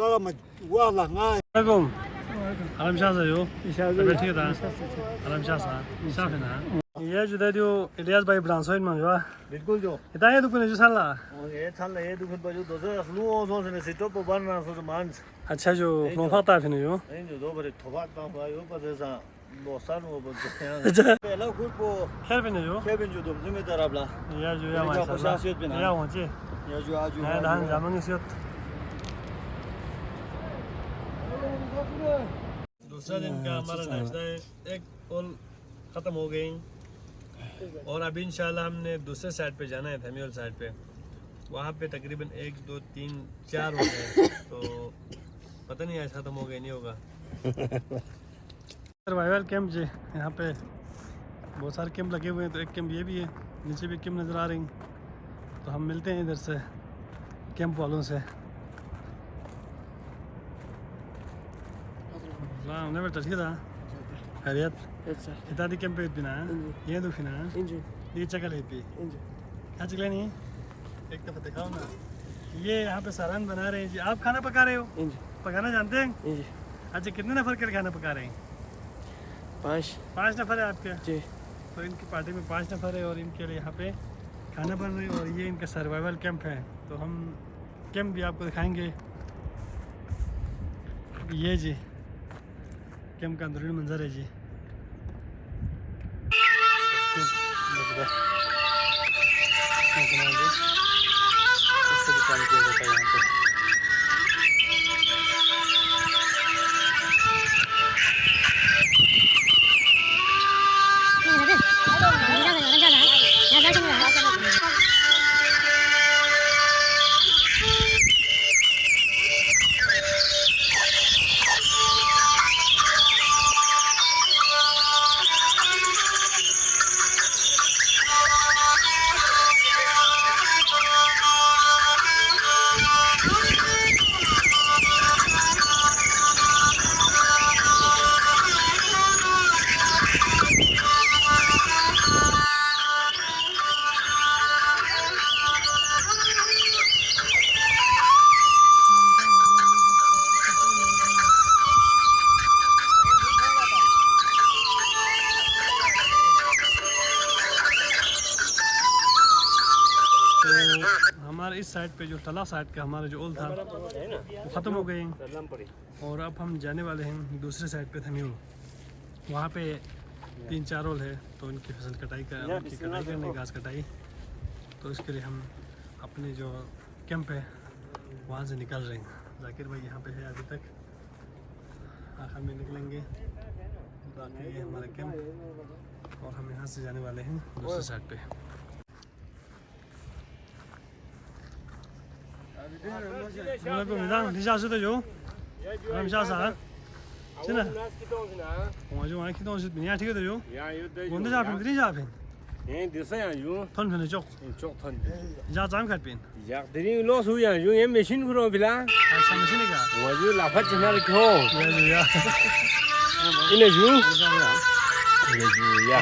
đó mà qua là ngay. Assalamualaikum. Alam siya sa'yo. Berti kita. Alam siya sa. Siya na. ये जो जो इलियास भाई ब्रांसोइन में जो है बिल्कुल जो इतना ये दुकान जो साला ये चल ये दुकान पर जो दोसर असलू और से सिटो पर बनना सो मान अच्छा जो फ्लोफाता फिर जो नहीं जो दो बड़े थोड़ा काम भाई वो पर ऐसा दोस्तान वो पर अच्छा पहला खुद को खेल फिर जो जो तुम जिम्मेदार आपला ये जो या माशाल्लाह या वंचे ये जो आज है दान जामन सियत दूसरा दिन का हमारा नाश्ता है एक ऑल खत्म हो गई और अभी इंशाल्लाह हमने दूसरे साइड पे जाना है थमील साइड पे वहाँ पे तकरीबन 1 2 3 4 हो गए तो पता नहीं आज खत्म हो गया नहीं होगा सर्वाइवल कैंप जी यहाँ पे बहुत सारे कैंप लगे हुए हैं तो एक कैंप ये भी है नीचे भी कैंप नज़र आ रही तो हम मिलते हैं इधर से कैंप वालों से हमने ठीक था खैरियत इतना दी कैंप बिना ये दो फिना ये चकल है क्या चकले नहीं एक दफ़ा दिखाओ ना ये यहाँ पे सालन बना रहे हैं जी आप खाना पका रहे हो पकाना जानते हैं अच्छा कितने नफ़र के लिए खाना पका रहे हैं 5 नफ़र है आपके जी तो इनकी पार्टी में 5 नफ़र है और इनके लिए यहाँ पे खाना बन रहे हैं और ये इनका सर्वाइवल कैंप है तो हम कैंप भी आपको दिखाएंगे ये जी कैंप का अंदरूनी मंजर है जी इससे भी काम किया जाता है यहाँ पे हमारे इस साइड पे जो तला साइड का हमारा जो ओल था वो ख़त्म हो गए और अब हम जाने वाले हैं दूसरे साइड पे थमील वहाँ पे 3-4 ओल है तो उनकी फसल कटाई करने घास कटाई तो इसके लिए हम अपने जो कैंप है वहाँ से निकल रहे हैं जाकिर भाई यहाँ पे है अभी तक आखिर में निकलेंगे बाकी ये हमारा कैंप और हम यहाँ से जाने वाले हैं दूसरे side पे你下是的有，俺们下啥？真的？我就玩启动是明天听的有，我那下平，你下平。第三样用，吞吞的脚，脚吞。你家咱们看边？呀，这里老手样用也没辛苦了不啦？还什么新的个？我就哪怕今天的口，对呀。你那就，那就呀。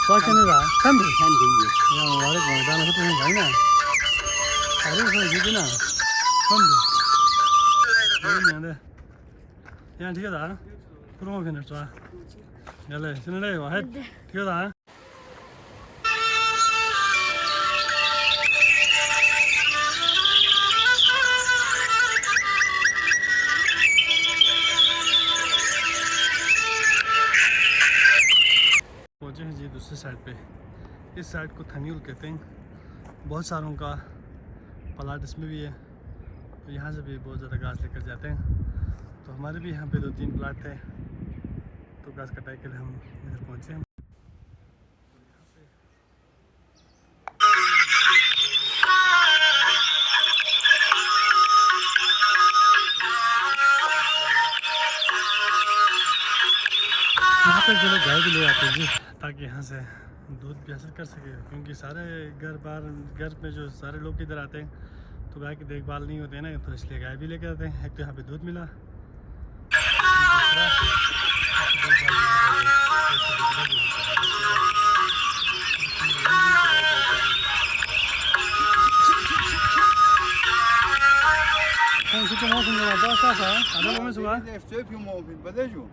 Qua cái này là khăn bình gì? Nhưng mà đấy còn đang là cái cái này. Cái này gì thế nào? Khăn bình. Đây này đây. Yan ठीक है Promo फिर तो चले सुन ले वाह ठीक है पहुँचे हैं जी दूसरी साइड पे इस साइड को थमील कहते हैं बहुत सारों का प्लाट इसमें भी है, तो यहाँ से भी बहुत ज़्यादा घास लेकर जाते हैं। तो हमारे भी यहाँ पे 2-3 प्लाट थे, तो घास कटाई के लिए हम इधर पहुँचे हैं। यहाँ पे जो लोग गाय भी ले आते हैं जी, ताकि यहाँ से दूध भी हासिल कर सके, क्योंकि सारे घर में जो सारे लोग इधर आते हैं तो गाय की देखभाल नहीं होती है ना, तो इसलिए गाय भी लेके आते हैं। एक तो यहाँ पे दूध मिला,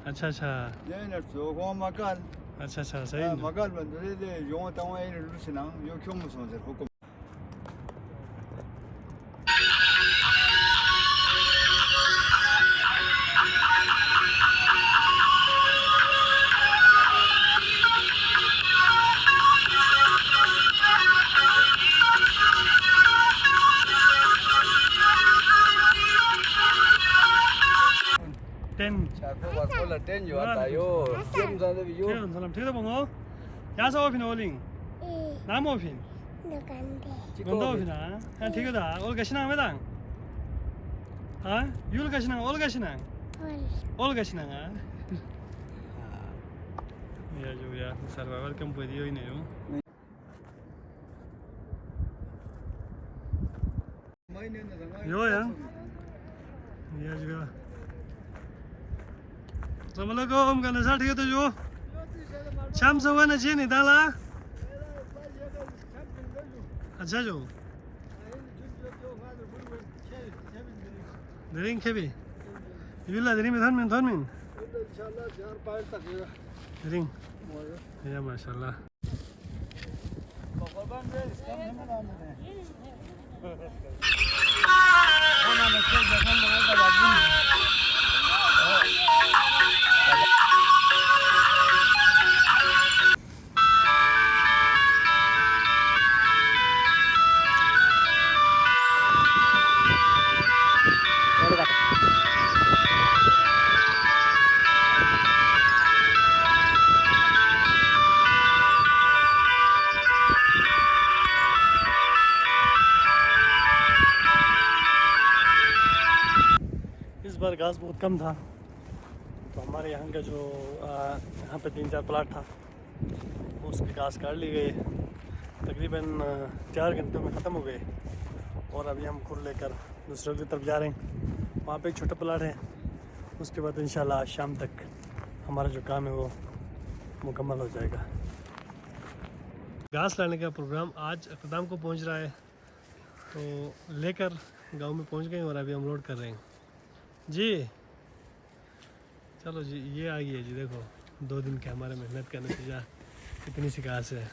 अच्छा अच्छा अच्छा अच्छा सही है। ठीक है bongo ya sa ofin oling na mo ofin gondo ofin ha ठीक है दा ol gashina me dang ha yul gashina ol gashina ha ya jo ya survival kam podi hoy ne yo ya juga Assalamualaikum kan asal ठीक है तो जो शाम से हुआ ना चाहिए नहीं डाला अच्छा जो दरिंग खेबी युला दरिंग में थन में इंशाल्लाह 4-5 तक दरिंग या माशाल्लाह इस बार घास बहुत कम था, तो हमारे यहाँ का जो यहाँ पे 3-4 प्लाट था उसकी घास काट ली गई, तकरीबन 4 घंटों में ख़त्म हो गए। और अभी हम खुर लेकर दूसरे की तरफ जा रहे हैं। वहाँ पे एक छोटा प्लाट है, उसके बाद इंशाल्लाह आज शाम तक हमारा जो काम है वो मुकम्मल हो जाएगा। घास लाने का प्रोग्राम आज अख्ताम को पहुँच रहा है, तो लेकर गांव में पहुँच गए और अभी हम लोड कर रहे हैं जी। चलो जी, ये आ गई है जी, देखो 2 दिन के हमारे मेहनत का नतीजा कितनी सी घास है।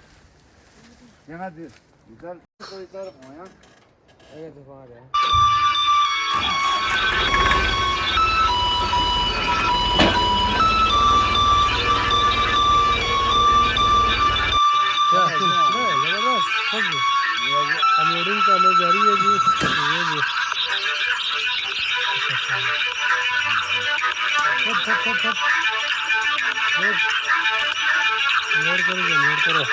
अनलोडिंग का हमें जारी है जी, ये जी लोड करो।